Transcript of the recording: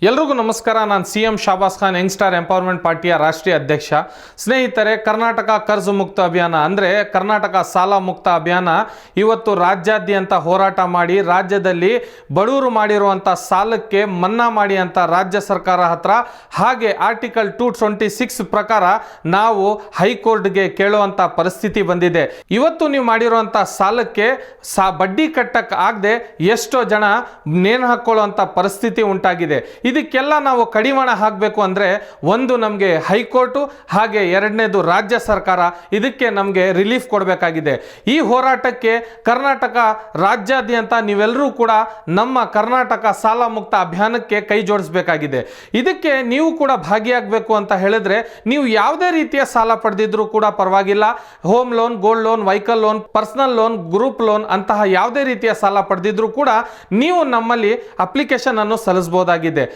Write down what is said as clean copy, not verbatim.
ಎಲ್ರಿಗೂ ನಮಸ್ಕಾರ. ನಾನು CM ಶಾಬಾಸ್ ಖಾನ್, ಯಂಗ್ಸ್ಟಾರ್ ಎಂಪವರ್ಮೆಂಟ್ ಪಾರ್ಟಿಯ ರಾಷ್ಟ್ರೀಯ ಅಧ್ಯಕ್ಷ. ಸ್ನೇಹಿತರೆ, ಕರ್ನಾಟಕ ಕರ್ಜು ಮುಕ್ತ ಅಭಿಯಾನ ಅಂದರೆ ಕರ್ನಾಟಕ ಸಾಲ ಮುಕ್ತ ಅಭಿಯಾನ ಇವತ್ತು ರಾಜ್ಯಾದ್ಯಂತ ಹೋರಾಟ ಮಾಡಿ ರಾಜ್ಯದಲ್ಲಿ ಬಡವರು ಮಾಡಿರುವಂಥ ಸಾಲಕ್ಕೆ ಮನ್ನಾ ಮಾಡಿ ಅಂತ ರಾಜ್ಯ ಸರ್ಕಾರ ಹತ್ರ, ಹಾಗೆ ಆರ್ಟಿಕಲ್ 226 ಪ್ರಕಾರ ನಾವು ಹೈಕೋರ್ಟ್ಗೆ ಕೇಳುವಂಥ ಪರಿಸ್ಥಿತಿ ಬಂದಿದೆ. ಇವತ್ತು ನೀವು ಮಾಡಿರುವಂಥ ಸಾಲಕ್ಕೆ ಬಡ್ಡಿ ಕಟ್ಟಕ್ಕೆ ಆಗದೆ ಎಷ್ಟೋ ಜನ ನೇಣು ಹಾಕೊಳ್ಳುವಂಥ ಪರಿಸ್ಥಿತಿ ಉಂಟಾಗಿದೆ. ಇದಕ್ಕೆಲ್ಲ ನಾವು ಕಡಿವಾಣ ಹಾಕಬೇಕು ಅಂದರೆ ಒಂದು ನಮಗೆ ಹೈಕೋರ್ಟು, ಹಾಗೆ ಎರಡನೇದು ರಾಜ್ಯ ಸರ್ಕಾರ ಇದಕ್ಕೆ ನಮಗೆ ರಿಲೀಫ್ ಕೊಡಬೇಕಾಗಿದೆ. ಈ ಹೋರಾಟಕ್ಕೆ ಕರ್ನಾಟಕ ರಾಜ್ಯಾದ್ಯಂತ ನೀವೆಲ್ಲರೂ ಕೂಡ ನಮ್ಮ ಕರ್ನಾಟಕ ಸಾಲ ಮುಕ್ತ ಅಭಿಯಾನಕ್ಕೆ ಕೈ ಜೋಡಿಸಬೇಕಾಗಿದೆ. ಇದಕ್ಕೆ ನೀವು ಕೂಡ ಭಾಗಿಯಾಗಬೇಕು ಅಂತ ಹೇಳಿದ್ರೆ ನೀವು ಯಾವುದೇ ರೀತಿಯ ಸಾಲ ಪಡೆದಿದ್ರೂ ಕೂಡ ಪರವಾಗಿಲ್ಲ. Home loan, gold loan, vehicle loan, personal loan, group loan ಅಂತಹ ಯಾವುದೇ ರೀತಿಯ ಸಾಲ ಪಡೆದಿದ್ರೂ ಕೂಡ ನೀವು ನಮ್ಮಲ್ಲಿ ಅಪ್ಲಿಕೇಶನ್ ಅನ್ನು ಸಲ್ಲಿಸಬಹುದಾಗಿದೆ.